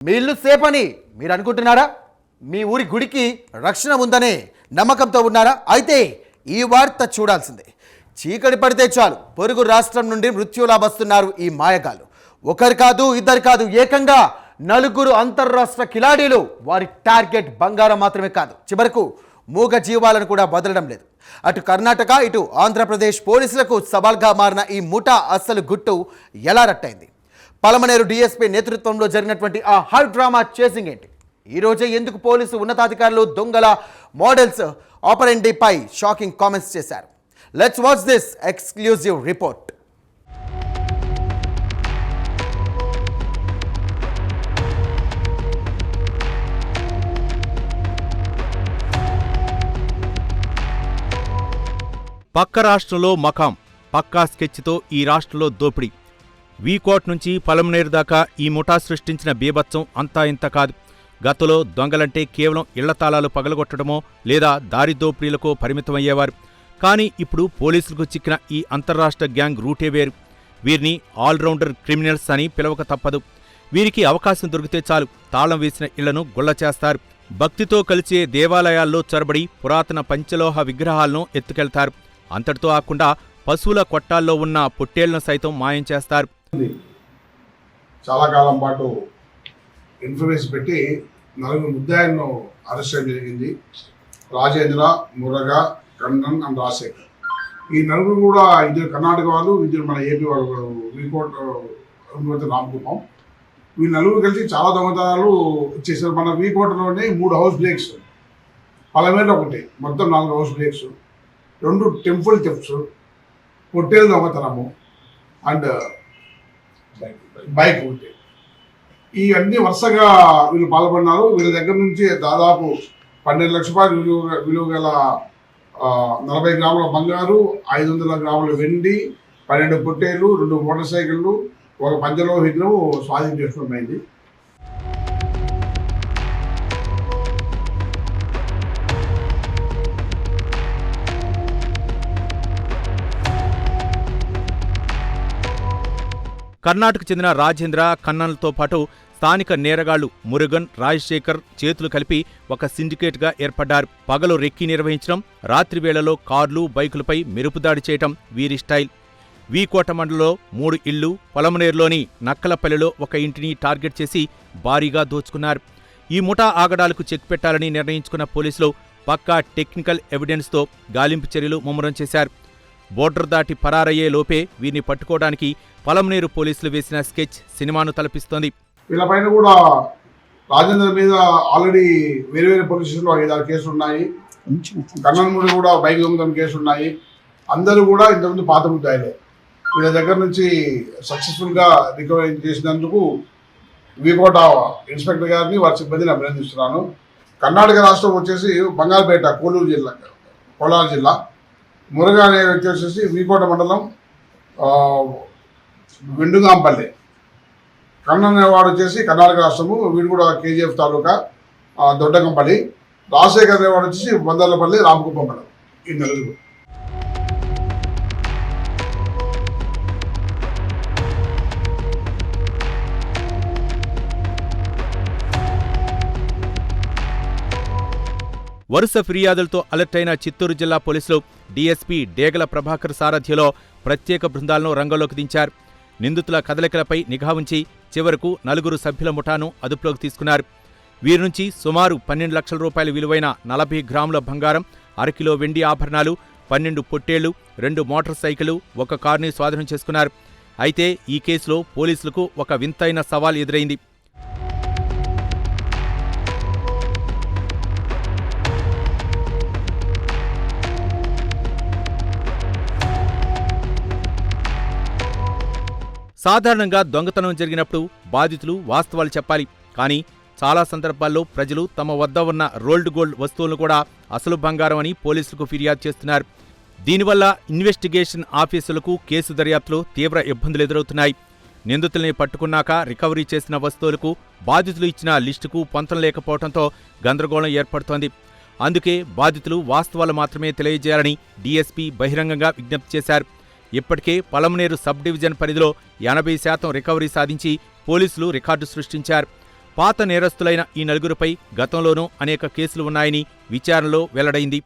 మీ ఇల్లు సేఫ్ అని మీరు అనుకుంటున్నారా? మీ ఊరి గుడికి రక్షణ ఉందనే నమ్మకంతో ఉన్నారా? అయితే ఈ వార్త చూడాల్సిందే. చీకటి పడితే చాలు పొరుగు రాష్ట్రం నుండి మృత్యులా వస్తున్నారు ఈ మాయగాళ్ళు. ఒకరు కాదు, ఇద్దరు కాదు, ఏకంగా 4 అంతర్రాష్ట్ర కిలాడీలు. వారి టార్గెట్ బంగారం మాత్రమే కాదు, చివరకు మూగ జీవాలను కూడా వదలడం లేదు. అటు కర్ణాటక, ఇటు ఆంధ్రప్రదేశ్ పోలీసులకు సవాల్గా మారిన ఈ ముఠా అస్సలు గుట్టు ఎలా రట్టయింది? పలమనేరు డీఎస్పీ నేతృత్వంలో జరిగినటువంటి ఆ హై డ్రామా చేసింగ్ ఏంటి? ఈరోజే ఎందుకు పోలీసు ఉన్నతాధికారులు దొంగల మోడల్స్ ఆపరెండిపై షాకింగ్ కామెంట్స్ చేశారు? Let's watch this exclusive report. పక్క రాష్ట్రంలో మకాం, పక్కా స్కెచ్తో ఈ రాష్ట్రంలో దోపిడీ. వీకోట్ నుంచి పలమనేరు దాకా ఈ ముఠా సృష్టించిన బీభత్సం అంతా ఇంత కాదు. గతంలో దొంగలంటే కేవలం ఇళ్ల తాళాలు పగలగొట్టడమో లేదా దారి దోపిడీలకో పరిమితమయ్యేవారు. కానీ ఇప్పుడు పోలీసులకు చిక్కిన ఈ అంతర్రాష్ట్ర గ్యాంగ్ రూటే వేరు. వీరిని ఆల్రౌండర్ క్రిమినల్స్ అని పిలవక తప్పదు. వీరికి అవకాశం దొరికితే చాలు తాళం వేసిన ఇళ్లను గుళ్ల చేస్తారు. భక్తితో కలిసే దేవాలయాల్లో చొరబడి పురాతన పంచలోహ విగ్రహాలను ఎత్తుకెళ్తారు. అంతటితో ఆకుండా పశువుల కొట్టాల్లో ఉన్న పొట్టేళ్లను సైతం మాయం చేస్తారు. చాలా కాలం పాటు ఇన్ఫర్మేషన్ పెట్టి 4 ముద్దాయిలను అరెస్ట్ చేయడం జరిగింది. రాజేంద్ర, మురగా, కన్నన్ అండ్ రాజశేఖర్. ఈ 4 కూడా ఇద్దరు కర్ణాటక వాళ్ళు, ఇద్దరు మన ఏపీ వాళ్ళు, వీకోట్ రామకుప్పం. ఈ 4 కలిసి చాలా దొంగతనాలు చేశారు. మన వీకోటలోనే 3 హౌస్ బ్రేక్స్, పలమేరు ఒకటి, మొత్తం 4 హౌస్ బ్రేక్స్, 2 టెంపుల్ థెఫ్ట్స్, పొట్టేలు దొంగతనము అండ్ బైక్ ఒకటి. ఇవన్నీ వరుసగా వీళ్ళు పాల్గొన్నారు. వీళ్ళ దగ్గర నుంచి దాదాపు 12 లక్షల రూపాయలు విలువ గల 40 గ్రాముల బంగారు, 500 గ్రాముల వెండి, 12 పొట్టేలు, 2 మోటార్ సైకిళ్ళు, 1 పంచలోహ విగ్రహం స్వాధీనం చేసుకోవడమైంది. కర్ణాటక చెందిన రాజేంద్ర, కన్నన్లతో పాటు స్థానిక నేరగాళ్లు మురుగన్, రాజశేఖర్ చేతులు కలిపి ఒక సిండికేట్గా ఏర్పడ్డారు. పగలు రెక్కి నిర్వహించడం, రాత్రి వేళలో కార్లు, బైకులపై మెరుపుదాడి చేయటం వీరి స్టైల్. వీకోట మండలంలో 3 ఇళ్లు, పలమనేరులోని నక్కలపల్లిలో 1 ఇంటిని టార్గెట్ చేసి భారీగా దోచుకున్నారు. ఈ ముఠా ఆగడాలకు చెక్ పెట్టాలని నిర్ణయించుకున్న పోలీసులు పక్కా టెక్నికల్ ఎవిడెన్స్తో గాలింపు చర్యలు ముమ్మరం చేశారు. బోర్డర్ దాటి పరారయ్యే లోపే వీరిని పట్టుకోవడానికి పలమనేరు పోలీసులు వేసిన స్కెచ్ సినిమాను తలపిస్తోంది. వీళ్ళపైన కూడా రాజేంద్ర మీద ఆల్రెడీ వేరే పోలీస్ స్టేషన్లో 5-6 కేసులు ఉన్నాయి. కన్నన్ మీద కూడా బైక్ దొంగతనం కేసులు ఉన్నాయి. అందరూ కూడా ఇంతకుముందు పాత ముద్దాయిలే. వీళ్ళ దగ్గర నుంచి సక్సెస్ఫుల్గా రికవరీ చేసినందుకు వీకోట ఇన్స్పెక్టర్ గారిని, వారి సిబ్బందిని అభినందిస్తున్నాను. కర్ణాటక రాష్ట్రం వచ్చేసి బంగారుపేట, కోలార్ జిల్లా. మురగా అనే వ్యక్తి వచ్చేసి వీకోట మండలం వెండుగాంపల్లి. కన్నన్ అనేవాడు వచ్చేసి కర్ణాటక రాష్ట్రము, వీడు కూడా కేజీఎఫ్ తాలూకా దొడ్డకంపల్లి. రాజశేఖర్ అనేవాడు వచ్చేసి బందర్లపల్లి, రామకుప్పం మండలం. ఈ 4. వరుస ఫిర్యాదులతో అలర్ట్ అయిన చిత్తూరు జిల్లా పోలీసులు డీఎస్పీ డేగల ప్రభాకర్ సారథ్యంలో ప్రత్యేక బృందాలను రంగంలోకి దించారు. నిందితుల కదలికలపై నిఘా ఉంచి చివరకు 4 సభ్యుల ముఠాను అదుపులోకి తీసుకున్నారు. వీరి నుంచి సుమారు 12 లక్షల రూపాయల విలువైన 40 గ్రాముల బంగారం, 1 కిలో వెండి ఆభరణాలు, 12 పొట్టేళ్లు, 2 మోటార్ సైకిళ్లు, 1 కారుని స్వాధీనం చేసుకున్నారు. అయితే ఈ కేసులో పోలీసులకు ఒక వింతైన సవాల్ ఎదురైంది. సాధారణంగా దొంగతనం జరిగినప్పుడు బాధితులు వాస్తవాలు చెప్పాలి. కానీ చాలా సందర్భాల్లో ప్రజలు తమ వద్ద ఉన్న రోల్డ్ గోల్డ్ వస్తువులను కూడా అసలు బంగారం అని పోలీసులకు ఫిర్యాదు చేస్తున్నారు. దీనివల్ల ఇన్వెస్టిగేషన్ ఆఫీసులకు కేసు దర్యాప్తులో తీవ్ర ఇబ్బందులు ఎదురవుతున్నాయి. నిందితుల్ని పట్టుకున్నాక రికవరీ చేసిన వస్తువులకు బాధితులు ఇచ్చిన లిస్టుకు పొంతం లేకపోవడంతో గందరగోళం ఏర్పడుతోంది. అందుకే బాధితులు వాస్తవాలు మాత్రమే తెలియజేయాలని డీఎస్పీ బహిరంగంగా విజ్ఞప్తి చేశారు. ఇప్పటికే పలమనేరు సబ్ డివిజన్ పరిధిలో 80% రికవరీ సాధించి పోలీసులు రికార్డు సృష్టించారు. పాత నేరస్తులైన ఈ నలుగురిపై గతంలోనూ అనేక కేసులు ఉన్నాయని విచారణలో వెల్లడైంది.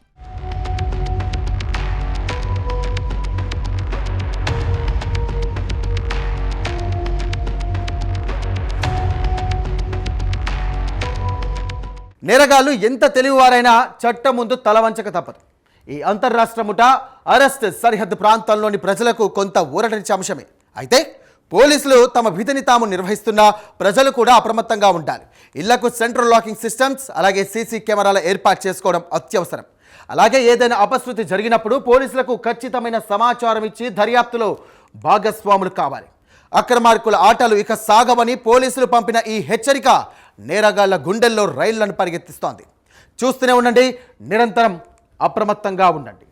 నేరగాళ్లు ఎంత తెలివివారైనా చట్టం ముందు తలవంచక తప్పదు. ఈ అంతర్రాష్ట్ర ముఠా అరెస్ట్ సరిహద్దు ప్రాంతాల్లోని ప్రజలకు కొంత ఊరటనిచ్చే అంశమే. అయితే పోలీసులు తమ విధిని తాము నిర్వహిస్తున్నా ప్రజలు కూడా అప్రమత్తంగా ఉండాలి. ఇళ్లకు సెంట్రల్ లాకింగ్ సిస్టమ్స్, అలాగే సీసీ కెమెరాల ఏర్పాటు చేసుకోవడం అత్యవసరం. అలాగే ఏదైనా అపశృతి జరిగినప్పుడు పోలీసులకు ఖచ్చితమైన సమాచారం ఇచ్చి దర్యాప్తులో భాగస్వాములు కావాలి. అక్రమార్కుల ఆటలు ఇక సాగవని పోలీసులు పంపిన ఈ హెచ్చరిక నేరగాళ్ల గుండెల్లో రైళ్లను పరిగెత్తిస్తోంది. చూస్తూనే ఉండండి, నిరంతరం అప్రమత్తంగా ఉండండి.